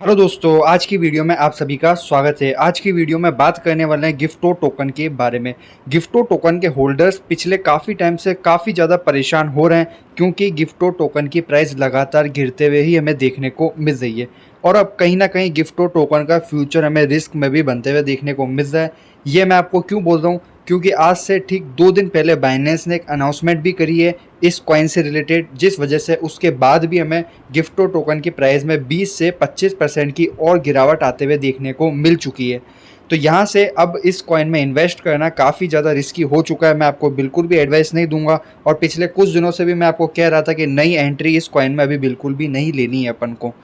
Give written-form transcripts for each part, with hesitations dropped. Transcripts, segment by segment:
Hello दोस्तों, आज की वीडियो में आप सभी का स्वागत है। आज की वीडियो में बात करने वाले हैं गिफ्टो टोकन के बारे में। गिफ्टो टोकन के होल्डर्स पिछले काफ़ी टाइम से काफ़ी ज़्यादा परेशान हो रहे हैं क्योंकि गिफ्टो टोकन की प्राइस लगातार गिरते हुए ही हमें देखने को मिल रही है और अब कहीं ना कहीं गिफ्टो टोकन का फ्यूचर हमें रिस्क में भी बनते हुए देखने को मिल रहा है। ये मैं आपको क्यों बोल रहा हूँ, क्योंकि आज से ठीक 2 दिन पहले बाइनेंस ने एक अनाउंसमेंट भी करी है इस कॉइन से रिलेटेड, जिस वजह से उसके बाद भी हमें गिफ्टो टोकन की प्राइस में 20 से 25% की और गिरावट आते हुए देखने को मिल चुकी है। तो यहाँ से अब इस कॉइन में इन्वेस्ट करना काफ़ी ज़्यादा रिस्की हो चुका है। मैं आपको बिल्कुल भी एडवाइस नहीं दूंगा और पिछले कुछ दिनों से भी मैं आपको कह रहा था कि नई एंट्री इस कॉइन में अभी बिल्कुल भी नहीं लेनी है अपन को।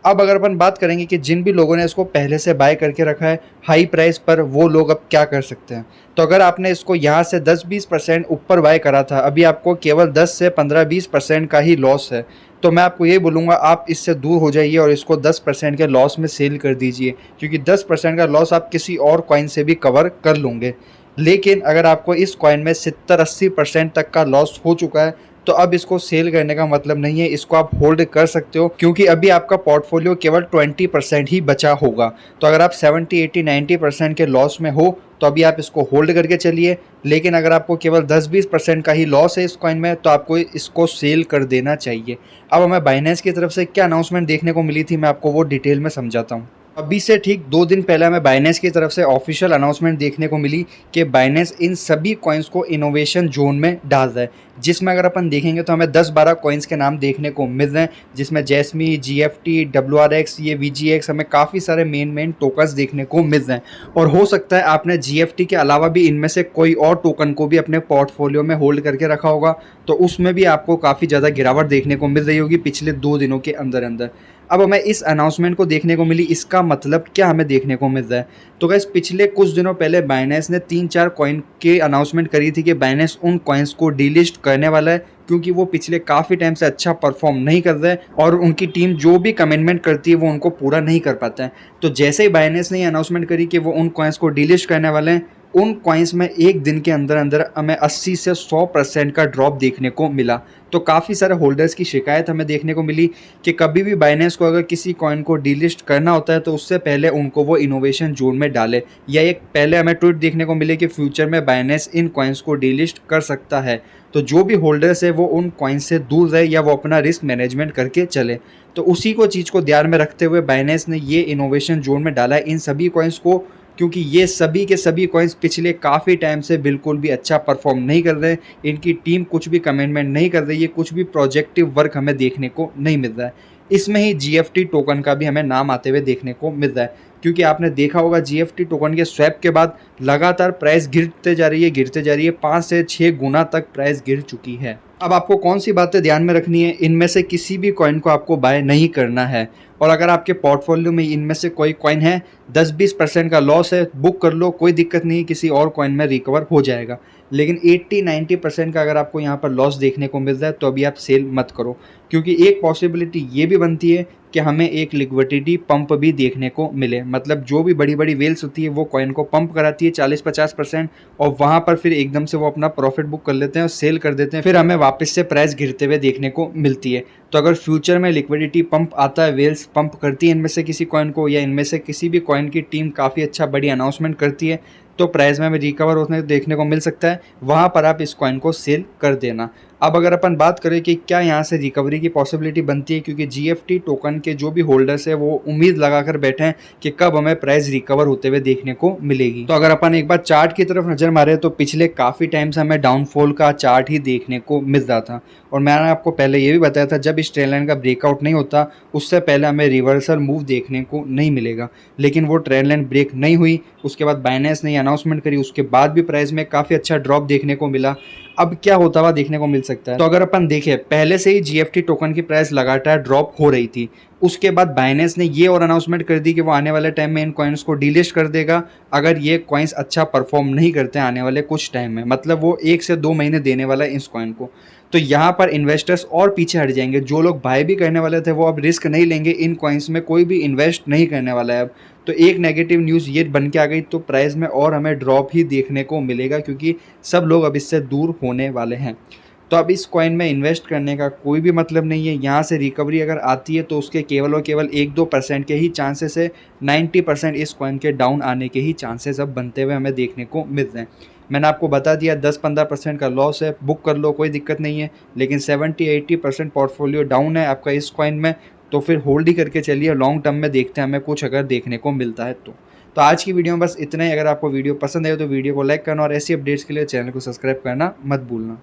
अब अगर अपन बात करेंगे कि जिन भी लोगों ने इसको पहले से बाय करके रखा है हाई प्राइस पर, वो लोग अब क्या कर सकते हैं। तो अगर आपने इसको यहाँ से 10-20% ऊपर बाय करा था, अभी आपको केवल 10 से 15-20% का ही लॉस है। तो मैं आपको ये बोलूँगा, आप इससे दूर हो जाइए और इसको 10% के लॉस में सेल कर दीजिए, क्योंकि 10% का लॉस आप किसी और कॉइन से भी कवर कर लोगे। लेकिन अगर आपको इस कॉइन में 70-80% तक का लॉस हो चुका है, तो अब इसको सेल करने का मतलब नहीं है। इसको आप होल्ड कर सकते हो, क्योंकि अभी आपका पोर्टफोलियो केवल 20% ही बचा होगा। तो अगर आप 70-80-90% के लॉस में हो तो अभी आप इसको होल्ड करके चलिए। लेकिन अगर आपको केवल 10-20% का ही लॉस है इस कॉइन में, तो आपको इसको सेल कर देना चाहिए। अब हमें बाइनेंस की तरफ से क्या अनाउंसमेंट देखने को मिली थी, मैं आपको वो डिटेल में समझाता हूँ। अभी से ठीक 2 दिन पहले हमें बाइनेंस की तरफ से ऑफिशियल अनाउंसमेंट देखने को मिली कि बाइनेंस इन सभी कॉइन्स को इनोवेशन जोन में डाल रहा है, जिसमें अगर अपन देखेंगे तो हमें 10-12 कॉइन्स के नाम देखने को मिल रहे हैं, जिसमें जैस्मी, जीएफटी, WRX, ये VGX, हमें काफ़ी सारे मेन टोकन्स देखने को मिल रहे हैं। और हो सकता है आपने जीएफटी के अलावा भी इनमें से कोई और टोकन को भी अपने पोर्टफोलियो में होल्ड करके रखा होगा, तो उसमें भी आपको काफ़ी ज़्यादा गिरावट देखने को मिल रही होगी पिछले 2 दिनों के अंदर अंदर। अब हमें इस अनाउंसमेंट को देखने को मिली, इसका मतलब क्या हमें देखने को मिल रहा है। तो गाइस, पिछले कुछ दिनों पहले बाइनेंस ने 3-4 कॉइन के अनाउंसमेंट करी थी कि बाइनेंस उन कॉइन्स को डीलिस्ट करने वाला है, क्योंकि वो पिछले काफ़ी टाइम से अच्छा परफॉर्म नहीं कर रहे हैं और उनकी टीम जो भी कमिटमेंट करती है वो उनको पूरा नहीं कर पाता है। तो जैसे ही बाइनेंस ने अनाउंसमेंट करी कि वो उन कॉइन्स को डीलिस्ट करने वाले हैं, उन कॉइन्स में एक दिन के अंदर अंदर हमें 80 से 100% का ड्रॉप देखने को मिला। तो काफ़ी सारे होल्डर्स की शिकायत हमें देखने को मिली कि कभी भी बाइनेंस को अगर किसी कॉइन को डीलिस्ट करना होता है तो उससे पहले उनको वो इनोवेशन जोन में डाले, या एक पहले हमें ट्वीट देखने को मिले कि फ्यूचर में बाइनेंस इन कॉइन्स को डीलिस्ट कर सकता है। तो जो भी होल्डर्स है वो उन कॉइन से दूर रहे या वो अपना रिस्क मैनेजमेंट करके चले। तो उसी को चीज़ को ध्यान में रखते हुए बाइनेंस ने ये इनोवेशन जोन में डाला है इन सभी कॉइन्स को, क्योंकि ये सभी के सभी कॉइन्स पिछले काफ़ी टाइम से बिल्कुल भी अच्छा परफॉर्म नहीं कर रहे हैं। इनकी टीम कुछ भी कमिटमेंट नहीं कर रही है, कुछ भी प्रोजेक्टिव वर्क हमें देखने को नहीं मिल रहा है। इसमें ही जीएफटी टोकन का भी हमें नाम आते हुए देखने को मिल रहा है, क्योंकि आपने देखा होगा जीएफटी टोकन के स्वैप के बाद लगातार प्राइस गिरते जा रही है, गिरते जा रही है। 5 से 6 गुना तक प्राइस गिर चुकी है। अब आपको कौन सी बातें ध्यान में रखनी है, इनमें से किसी भी कॉइन को आपको बाय नहीं करना है। और अगर आपके पोर्टफोलियो में इनमें से कोई कॉइन है, 10-20% का लॉस है, बुक कर लो, कोई दिक्कत नहीं, किसी और कॉइन में रिकवर हो जाएगा। लेकिन 80-90% का अगर आपको यहाँ पर लॉस देखने को मिल रहा है तो अभी आप सेल मत करो, क्योंकि एक पॉसिबिलिटी ये भी बनती है कि हमें एक लिक्विडिटी पंप भी देखने को मिले। मतलब जो भी बड़ी बड़ी वेल्स होती है वो कॉइन को पंप कराती है 40-50%, और वहाँ पर फिर एकदम से वो अपना प्रॉफिट बुक कर लेते हैं और सेल कर देते हैं, फिर हमें वापस से प्राइस गिरते हुए देखने को मिलती है। तो अगर फ्यूचर में लिक्विडिटी पंप आता है, वेल्स पंप करती है इनमें से किसी कॉइन को, या इनमें से किसी भी कॉइन की टीम काफ़ी अच्छा बड़ी अनाउंसमेंट करती है, तो प्राइस में हमें रिकवर होने देखने को मिल सकता है। वहाँ पर आप इस कॉइन को सेल कर देना। अब अगर अपन बात करें कि क्या यहाँ से रिकवरी की पॉसिबिलिटी बनती है, क्योंकि जीएफटी टोकन के जो भी होल्डर्स है वो उम्मीद लगाकर बैठे हैं कि कब हमें प्राइस रिकवर होते हुए देखने को मिलेगी। तो अगर अपन एक बार चार्ट की तरफ नजर मारे तो पिछले काफ़ी टाइम से हमें डाउनफॉल का चार्ट ही देखने को मिल रहा था, और मैंने आपको पहले ये भी बताया था जब इस ट्रेंड लाइन का ब्रेकआउट नहीं होता उससे पहले हमें रिवर्सल मूव देखने को नहीं मिलेगा। लेकिन वो ट्रेंड लाइन ब्रेक नहीं हुई, उसके बाद बाइनेंस ने अनाउंसमेंट करी, उसके बाद भी प्राइस में काफ़ी अच्छा ड्रॉप देखने को मिला। अब क्या होता हुआ देखने को मिल सकता है, तो अगर अपन देखें, पहले से ही जीएफटी टोकन की प्राइस लगातार ड्रॉप हो रही थी। उसके बाद बाइनेंस ने ये और अनाउंसमेंट कर दी कि वो आने वाले टाइम में इन कॉइन्स को डीलिस्ट कर देगा अगर ये कॉइन्स अच्छा परफॉर्म नहीं करते आने वाले कुछ टाइम में। मतलब वो 1 से 2 महीने देने वाला है इस कॉइन को। तो यहाँ पर इन्वेस्टर्स और पीछे हट जाएंगे। जो लोग बाय भी करने वाले थे वो अब रिस्क नहीं लेंगे, इन कॉइन्स में कोई भी इन्वेस्ट नहीं करने वाला है अब। तो एक नेगेटिव न्यूज़ ये बन के आ गई, तो प्राइस में और हमें ड्रॉप ही देखने को मिलेगा, क्योंकि सब लोग अब इससे दूर होने वाले हैं। तो अब इस कॉइन में इन्वेस्ट करने का कोई भी मतलब नहीं है। यहाँ से रिकवरी अगर आती है तो उसके केवल और केवल 1-2% के ही चांसेस है। 90% इस कॉइन के डाउन आने के ही चांसेस अब बनते हुए हमें देखने को मिल रहे हैं। मैंने आपको बता दिया 10-15% का लॉस है, बुक कर लो, कोई दिक्कत नहीं है। लेकिन 70-80% पोर्टफोलियो डाउन है आपका इस कॉइन में, तो फिर होल्ड ही करके चलिए। लॉन्ग टर्म में देखते हैं हमें कुछ अगर देखने को मिलता है तो आज की वीडियो में बस इतना ही। अगर आपको वीडियो पसंद आए तो वीडियो को लाइक करना और ऐसी अपडेट्स के लिए चैनल को सब्सक्राइब करना मत भूलना।